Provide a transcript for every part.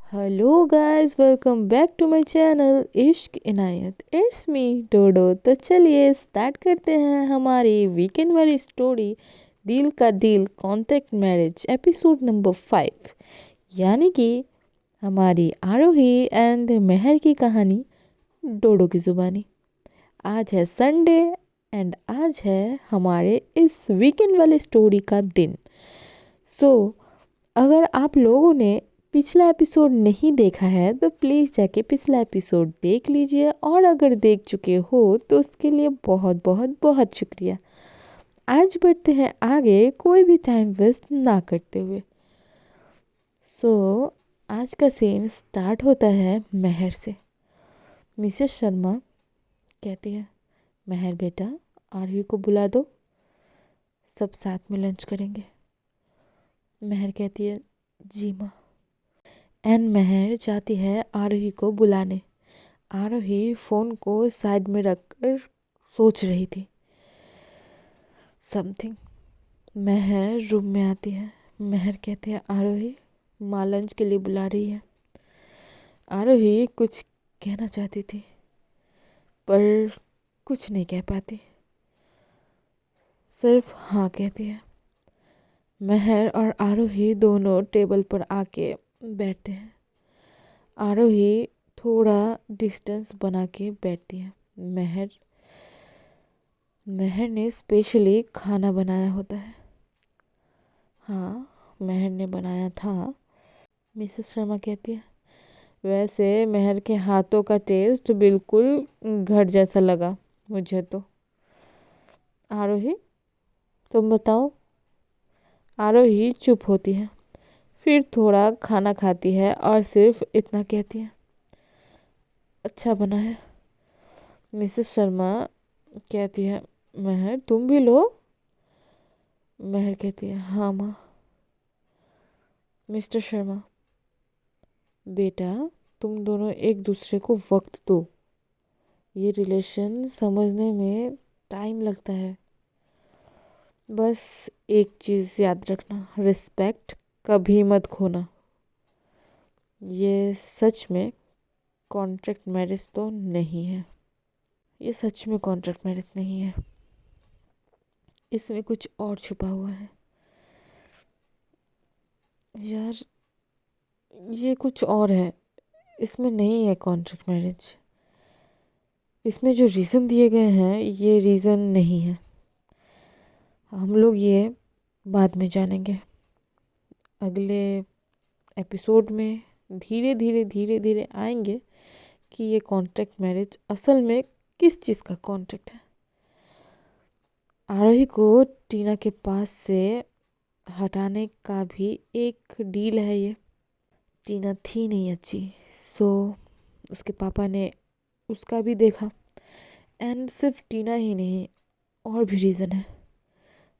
Hello guys, welcome back to my channel Ishq Inayat. It's me डोडो। तो चलिए start करते हैं हमारी वीकेंड वाली स्टोरी, दिल का deal contract marriage episode number 5, यानी कि हमारी आरोही एंड मेहर की कहानी डोडो की ज़ुबानी। आज है संडे एंड आज है हमारे इस वीकेंड वाली स्टोरी का दिन। अगर आप लोगों ने पिछला एपिसोड नहीं देखा है तो प्लीज़ जाके पिछला एपिसोड देख लीजिए, और अगर देख चुके हो तो उसके लिए बहुत बहुत बहुत शुक्रिया। आज बढ़ते हैं आगे, कोई भी टाइम वेस्ट ना करते हुए। आज का सीन स्टार्ट होता है मेहर से। मिसेस शर्मा कहती है, मेहर बेटा आरवी को बुला दो, सब साथ में लंच करेंगे। मेहर कहती है, जी माँ। एन मेहर जाती है आरोही को बुलाने। आरोही फ़ोन को साइड में रखकर सोच रही थी समथिंग। मेहर रूम में आती है। मेहर कहती है, आरोही माँ लंच के लिए बुला रही है। आरोही कुछ कहना चाहती थी पर कुछ नहीं कह पाती, सिर्फ हाँ कहती है। मेहर और आरोही दोनों टेबल पर आके बैठते हैं। आरोही थोड़ा डिस्टेंस बना के बैठती है। मेहर ने स्पेशली खाना बनाया होता है। हाँ, मेहर ने बनाया था। मिसेस शर्मा कहती है, वैसे मेहर के हाथों का टेस्ट बिल्कुल घर जैसा लगा मुझे तो। आरोही तुम बताओ। आरोही चुप होती है, फिर थोड़ा खाना खाती है और सिर्फ इतना कहती है, अच्छा बना है। मिसेस शर्मा कहती है, मेहर तुम भी लो। मेहर कहती है, हाँ माँ। मिस्टर शर्मा, बेटा तुम दोनों एक दूसरे को वक्त दो, ये रिलेशन समझने में टाइम लगता है। बस एक चीज़ याद रखना, रिस्पेक्ट कभी मत खोना। ये सच में कॉन्ट्रैक्ट मैरिज तो नहीं है। ये सच में कॉन्ट्रैक्ट मैरिज नहीं है, इसमें कुछ और छुपा हुआ है। यार ये कुछ और है, इसमें नहीं है कॉन्ट्रैक्ट मैरिज। इसमें जो रीज़न दिए गए हैं ये रीज़न नहीं है। हम लोग ये बाद में जानेंगे अगले एपिसोड में। धीरे धीरे आएंगे कि ये कॉन्ट्रैक्ट मैरिज असल में किस चीज़ का कॉन्ट्रैक्ट है। आरोही को टीना के पास से हटाने का भी एक डील है ये। टीना थी नहीं अच्छी, सो उसके पापा ने उसका भी देखा। एंड सिर्फ टीना ही नहीं, और भी रीज़न है,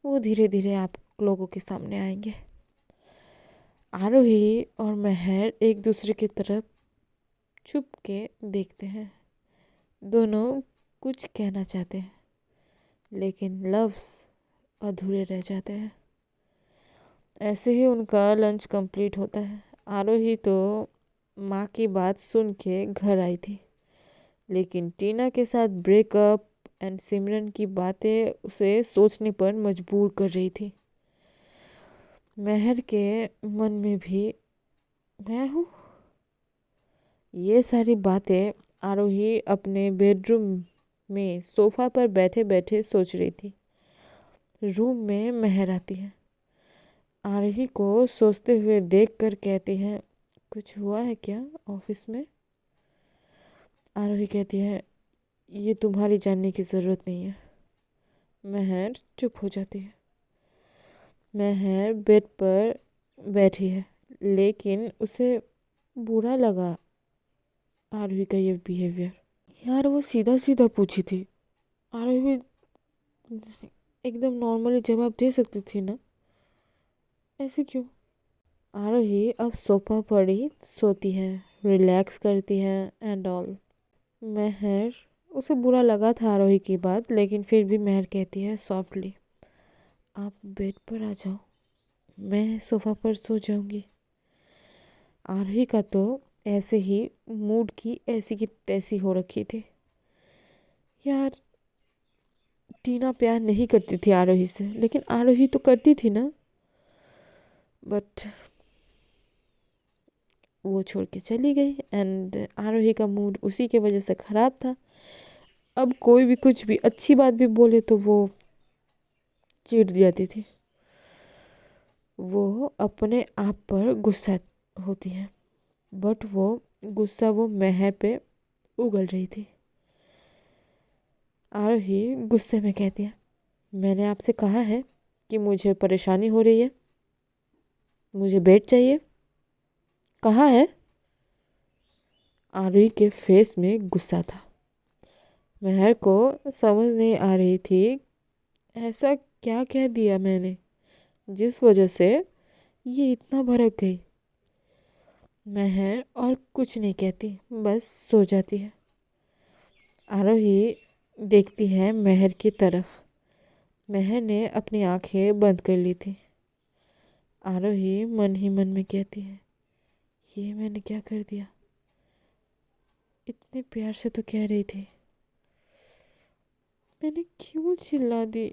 वो धीरे धीरे आप लोगों के सामने आएंगे। आरोही और मेहर एक दूसरे की तरफ चुप के देखते हैं। दोनों कुछ कहना चाहते हैं लेकिन लफ्ज़ अधूरे रह जाते हैं। ऐसे ही उनका लंच कंप्लीट होता है। आरोही तो माँ की बात सुन के घर आई थी, लेकिन टीना के साथ ब्रेकअप एंड सिमरन की बातें उसे सोचने पर मजबूर कर रही थी। मेहर के मन में भी मैं हूँ, ये सारी बातें आरोही अपने बेडरूम में सोफ़ा पर बैठे बैठे सोच रही थी। रूम में मेहर आती है। आरोही को सोचते हुए देखकर कहती है, कुछ हुआ है क्या ऑफिस में? आरोही कहती है, ये तुम्हारी जानने की ज़रूरत नहीं है। मेहर चुप हो जाती है। मेहर बेड पर बैठी है, लेकिन उसे बुरा लगा आरोही का ये बिहेवियर। यार वो सीधा सीधा पूछी थी, आरोही भी एकदम नॉर्मली जवाब दे सकती थी ना, ऐसे क्यों? आरोही अब सोफा पर ही सोती है, रिलैक्स करती है एंड ऑल। मेहर, उसे बुरा लगा था आरोही की बात, लेकिन फिर भी मेहर कहती है सॉफ्टली, आप बेड पर आ जाओ, मैं सोफ़ा पर सो जाऊंगी। आरोही का तो ऐसे ही मूड की ऐसी की तैसी हो रखी थी। यार टीना प्यार नहीं करती थी आरोही से, लेकिन आरोही तो करती थी ना। बट वो छोड़ के चली गई एंड आरोही का मूड उसी के वजह से ख़राब था। अब कोई भी कुछ भी अच्छी बात भी बोले तो वो चिढ़ जाती थी। वो अपने आप पर गुस्सा होती है, बट वो गुस्सा वो मेहर पे उगल रही थी। आरोही गुस्से में कहती है, मैंने आपसे कहा है कि मुझे परेशानी हो रही है, मुझे बेड चाहिए, कहा है। आरोही के फेस में गुस्सा था। मेहर को समझ नहीं आ रही थी ऐसा क्या कह दिया मैंने जिस वजह से ये इतना भड़क गई। मेहर और कुछ नहीं कहती, बस सो जाती है। आरोही देखती है मेहर की तरफ। मेहर ने अपनी आंखें बंद कर ली थी। आरोही मन ही मन में कहती है, ये मैंने क्या कर दिया। इतने प्यार से तो कह रही थी, मैंने क्यों चिल्ला दी।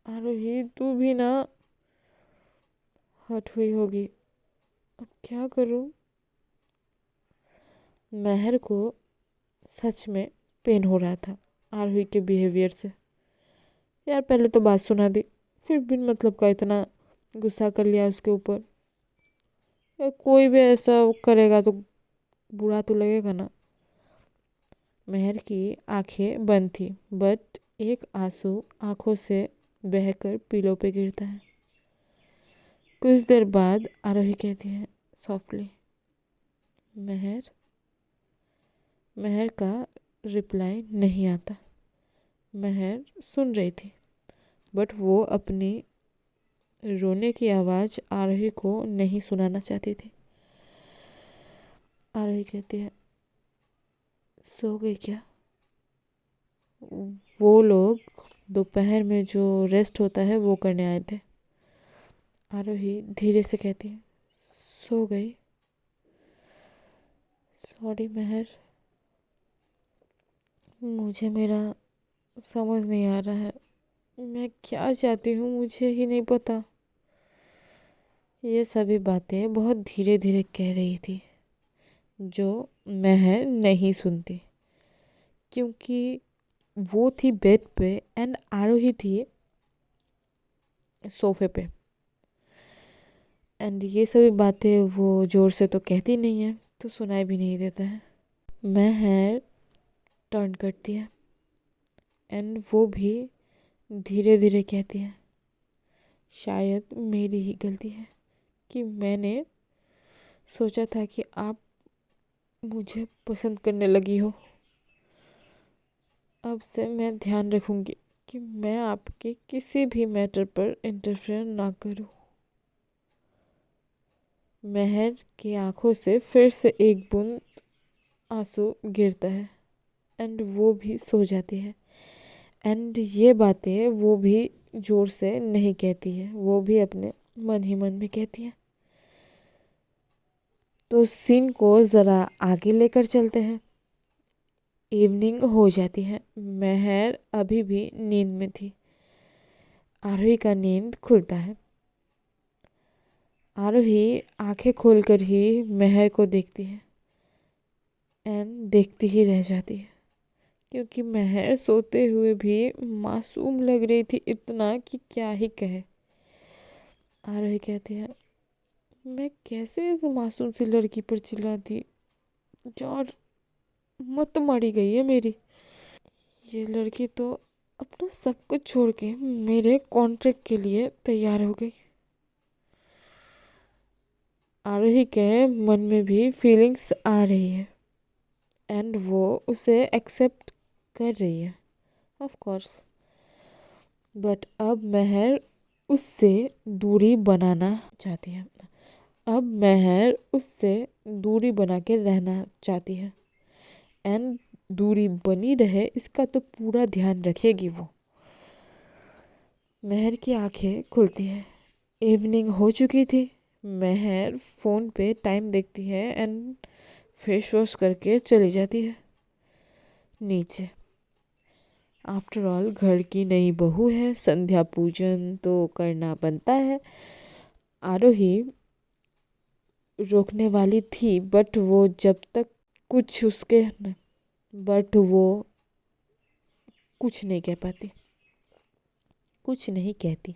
आरोही तू भी ना हट हुई होगी, अब क्या करूं। मेहर को सच में पेन हो रहा था आरोही के बिहेवियर से। यार पहले तो बात सुना दी, फिर बिन मतलब का इतना गुस्सा कर लिया उसके ऊपर। यार कोई भी ऐसा करेगा तो बुरा तो लगेगा ना। मेहर की आंखें बंद थी, बट एक आंसू आंखों से बहकर पिलो पे गिरता है। कुछ देर बाद आरोही कहती है सॉफ्टली, मेहर। मेहर का रिप्लाई नहीं आता। मेहर सुन रही थी, बट वो अपनी रोने की आवाज़ आरोही को नहीं सुनाना चाहती थी। आरोही कहती है, सो गई क्या। वो लोग दोपहर में जो रेस्ट होता है वो करने आए थे। आरोही धीरे से कहती है, सो गई। सॉरी मेहर, मुझे मेरा समझ नहीं आ रहा है, मैं क्या चाहती हूँ मुझे ही नहीं पता। ये सभी बातें बहुत धीरे धीरे कह रही थी, जो मेहर नहीं सुनती, क्योंकि वो थी बेड पे एंड आरोही थी सोफे पे। एंड ये सभी बातें वो ज़ोर से तो कहती नहीं है, तो सुनाई भी नहीं देता है। मेहर टर्न करती है एंड वो भी धीरे धीरे कहती है, शायद मेरी ही गलती है कि मैंने सोचा था कि आप मुझे पसंद करने लगी हो। अब से मैं ध्यान रखूंगी कि मैं आपके किसी भी मैटर पर इंटरफेयर ना करूं। मेहर की आंखों से फिर से एक बूंद आंसू गिरता है एंड वो भी सो जाती है। एंड ये बातें वो भी ज़ोर से नहीं कहती है, वो भी अपने मन ही मन में कहती है। तो सीन को ज़रा आगे लेकर चलते हैं। इवनिंग हो जाती है। मेहर अभी भी नींद में थी। आरोही का नींद खुलता है। आरोही आंखें खोलकर ही मेहर को देखती है एंड देखती ही रह जाती है, क्योंकि मेहर सोते हुए भी मासूम लग रही थी इतना कि क्या ही कहे। आरोही कहती है, मैं कैसे इस मासूम सी लड़की पर चिल्ला दी। यार मत मारी गई है मेरी। ये लड़की तो अपना सब कुछ छोड़ के मेरे कॉन्ट्रैक्ट के लिए तैयार हो गई। आरोही के मन में भी फीलिंग्स आ रही है एंड वो उसे एक्सेप्ट कर रही है ऑफ कोर्स। बट अब मेहर उससे दूरी बनाना चाहती है। अब मेहर उससे दूरी बना के रहना चाहती है एंड दूरी बनी रहे इसका तो पूरा ध्यान रखेगी वो। मेहर की आंखें खुलती है। इवनिंग हो चुकी थी, महर फ़ोन पे टाइम देखती है एंड फेस वॉश करके चली जाती है नीचे। आफ्टर ऑल घर की नई बहू है, संध्या पूजन तो करना बनता है। आरोही रोकने वाली थी बट वो जब तक कुछ उसके बट वो कुछ नहीं कह पाती, कुछ नहीं कहती।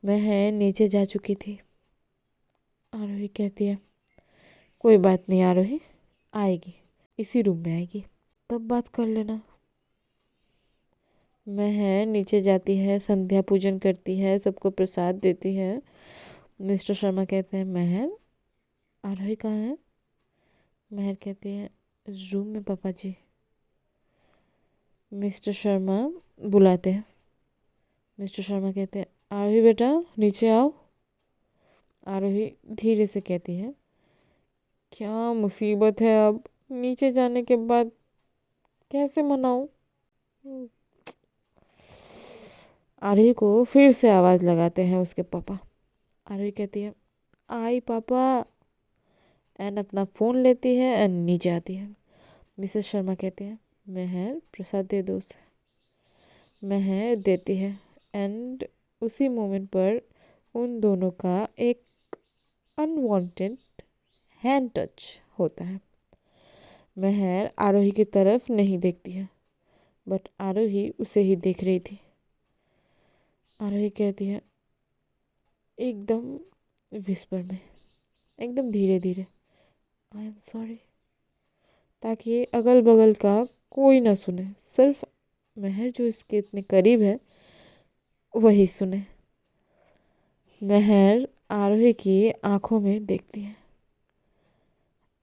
मैं नीचे जा चुकी थी। आरोही कहती है कोई बात नहीं आरोही, आएगी, इसी रूम में आएगी, तब बात कर लेना। मैं नीचे जाती है, संध्या पूजन करती है, सबको प्रसाद देती है। मिस्टर शर्मा कहते हैं महर आरोही कहाँ है? महर कहती है रूम में पापा जी। मिस्टर शर्मा बुलाते हैं। मिस्टर शर्मा कहते हैं आरोही बेटा नीचे आओ। आरोही धीरे से कहती है क्या मुसीबत है, अब नीचे जाने के बाद कैसे मनाऊं? आरोही को फिर से आवाज़ लगाते हैं उसके पापा। आरोही कहती है आई पापा एंड अपना फ़ोन लेती है एंड नीचे आती है। मिसेस शर्मा कहती है महर प्रसाद दे दो उसे। महर देती है एंड उसी मोमेंट पर उन दोनों का एक अनवांटेड हैंड टच होता है। महर आरोही की तरफ नहीं देखती है बट आरोही उसे ही देख रही थी। आरोही कहती है एकदम विस्पर में, एकदम धीरे धीरे आई एम सॉरी, ताकि अगल बगल का कोई ना सुने, सिर्फ महर जो इसके इतने करीब है वही सुने। महर आरोही की आंखों में देखती है।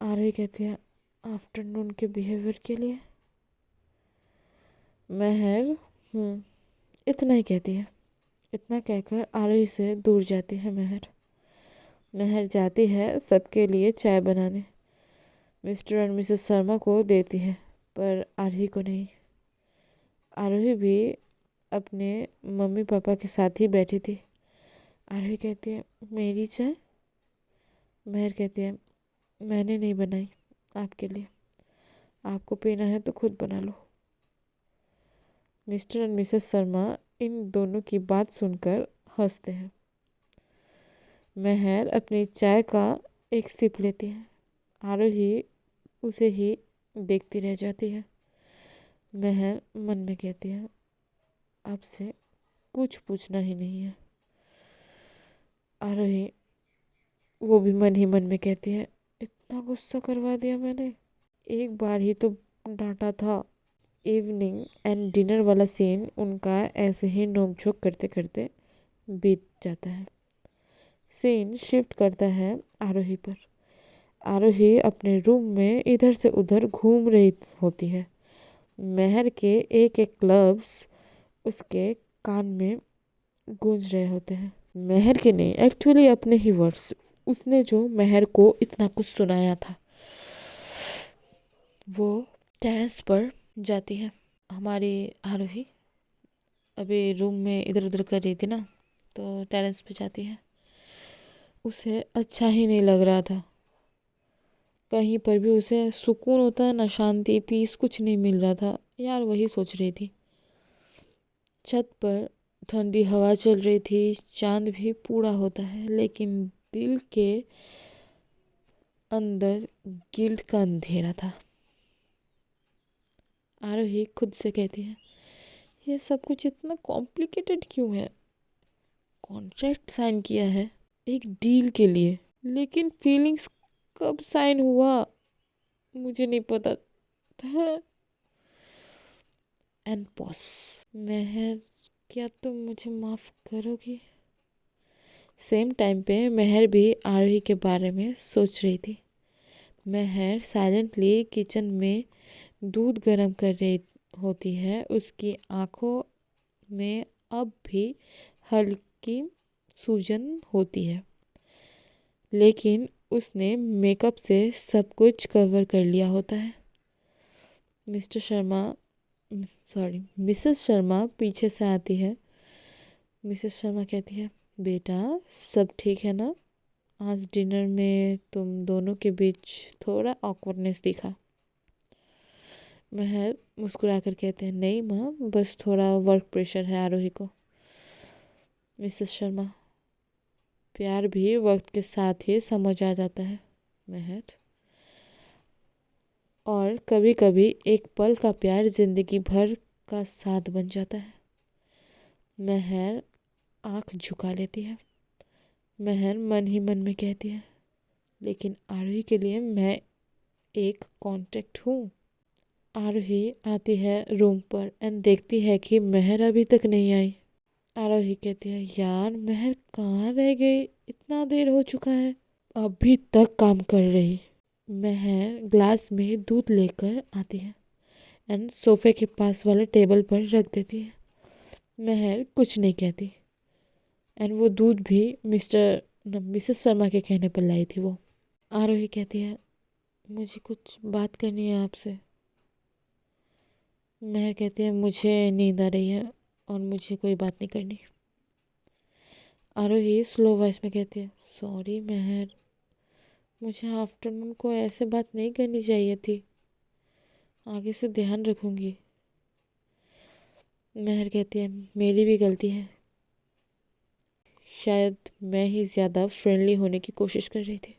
आरोही कहती है आफ्टरनून के बिहेवियर के लिए। महर इतना ही कहती है। इतना कहकर आरोही से दूर जाती है महर। महर जाती है सबके लिए चाय बनाने। मिस्टर और मिसेस शर्मा को देती है पर आरोही को नहीं। आरोही भी अपने मम्मी पापा के साथ ही बैठी थी। आरोही कहती है मेरी चाय? महर कहती है मैंने नहीं बनाई आपके लिए, आपको पीना है तो खुद बना लो। मिस्टर और मिसेस शर्मा इन दोनों की बात सुनकर हंसते हैं। महर अपनी चाय का एक सिप लेती है। आरोही उसे ही देखती रह जाती है। महर मन में कहती है आपसे कुछ पूछना ही नहीं है। आरोही वो भी मन ही मन में कहती है इतना गुस्सा करवा दिया मैंने, एक बार ही तो डांटा था। इवनिंग एंड डिनर वाला सीन उनका ऐसे ही नोकझोंक करते करते बीत जाता है। सीन शिफ्ट करता है आरोही पर। आरोही अपने रूम में इधर से उधर घूम रही होती है। महर के एक एक लफ्ज़ उसके कान में गूंज रहे होते हैं। महर के नहीं, एक्चुअली अपने ही वर्ड्स। उसने जो महर को इतना कुछ सुनाया था। वो टेरेस पर जाती है। हमारी आरोही अभी रूम में इधर उधर कर रही थी ना, तो टेरेस पे जाती है। उसे अच्छा ही नहीं लग रहा था। कहीं पर भी उसे सुकून होता है ना, शांति पीस कुछ नहीं मिल रहा था यार, वही सोच रही थी। छत पर ठंडी हवा चल रही थी, चांद भी पूरा होता है, लेकिन दिल के अंदर गिल्ट का अंधेरा था। आरोही खुद से कहती है ये सब कुछ इतना कॉम्प्लिकेटेड क्यों है? कॉन्ट्रैक्ट साइन किया है एक डील के लिए, लेकिन फीलिंग्स कब साइन हुआ मुझे नहीं पता था। And pause. महर क्या तुम मुझे माफ़ करोगी? सेम टाइम पे महर भी आरोही के बारे में सोच रही थी। महर साइलेंटली किचन में दूध गर्म कर रही होती है। उसकी आंखों में अब भी हल्की सूजन होती है, लेकिन उसने मेकअप से सब कुछ कवर कर लिया होता है। Mister Sharma sorry Mrs Sharma पीछे से आती है। मिसेस शर्मा कहती है बेटा सब ठीक है ना? आज डिनर में तुम दोनों के बीच थोड़ा ऑकवर्डनेस दिखा। महर मुस्कुराकर कहते हैं, नहीं माँ, बस थोड़ा वर्क प्रेशर है आरोही को। मिसेस शर्मा, प्यार भी वक्त के साथ ही समझ आ जाता है महर, और कभी कभी एक पल का प्यार जिंदगी भर का साथ बन जाता है। महर आंख झुका लेती है। महर मन ही मन में कहती है, लेकिन आरोही के लिए मैं एक कॉन्ट्रैक्ट हूँ। आरोही आती है रूम पर एंड देखती है कि महर अभी तक नहीं आई। आरोही कहती है, यार महर कहाँ रह गई, इतना देर हो चुका है, अभी तक काम कर रही। महर ग्लास में दूध लेकर आती है एंड सोफे के पास वाले टेबल पर रख देती है। महर कुछ नहीं कहती एंड वो दूध भी मिसेस शर्मा के कहने पर लाई थी वो। आरोही कहती है, मुझे कुछ बात करनी है आपसे। महर कहती है, मुझे नींद आ रही है और मुझे कोई बात नहीं करनी। आरोही स्लो वॉइस में कहती है, सॉरी महर, मुझे आफ्टरनून को ऐसे बात नहीं करनी चाहिए थी, आगे से ध्यान रखूंगी। महर कहती है, मेरी भी गलती है, शायद मैं ही ज़्यादा फ्रेंडली होने की कोशिश कर रही थी।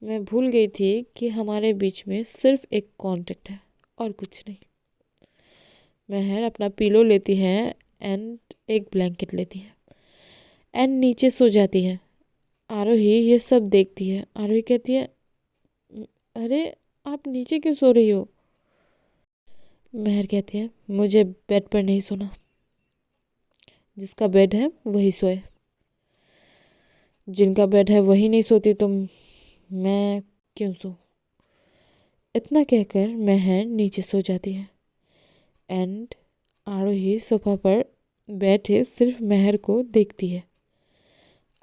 मैं भूल गई थी कि हमारे बीच में सिर्फ एक कॉन्ट्रैक्ट है और कुछ नहीं। महर अपना पिलो लेती है एंड एक ब्लैंकेट लेती है एंड नीचे सो जाती है। आरोही ये सब देखती है। आरोही कहती है, अरे आप नीचे क्यों सो रही हो? महर कहती है, मुझे बेड पर नहीं सोना, जिसका बेड है वही सोए। जिनका बेड है वही नहीं सोती तो मैं क्यों सो? इतना कहकर महर नीचे सो जाती है एंड आरोही सोफा पर बैठे सिर्फ महर को देखती है।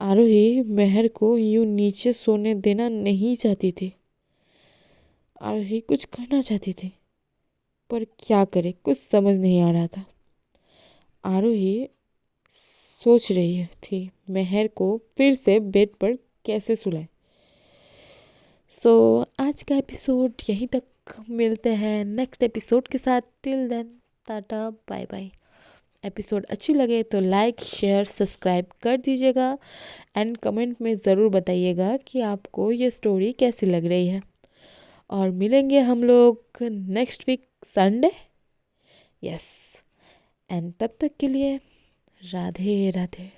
आरोही महर को यूं नीचे सोने देना नहीं चाहती थी। आरोही कुछ करना चाहती थी, पर क्या करे, कुछ समझ नहीं आ रहा था। आरोही सोच रही थी महर को फिर से बेड पर कैसे सुलाए। आज का एपिसोड यहीं तक, मिलते हैं नेक्स्ट एपिसोड के साथ। Till then tata bye bye. Episode अच्छी लगे तो लाइक शेयर सब्सक्राइब कर दीजिएगा एंड कमेंट में ज़रूर बताइएगा कि आपको ये स्टोरी कैसी लग रही है। और मिलेंगे हम लोग next week Sunday. Yes, and तब तक के लिए राधे राधे।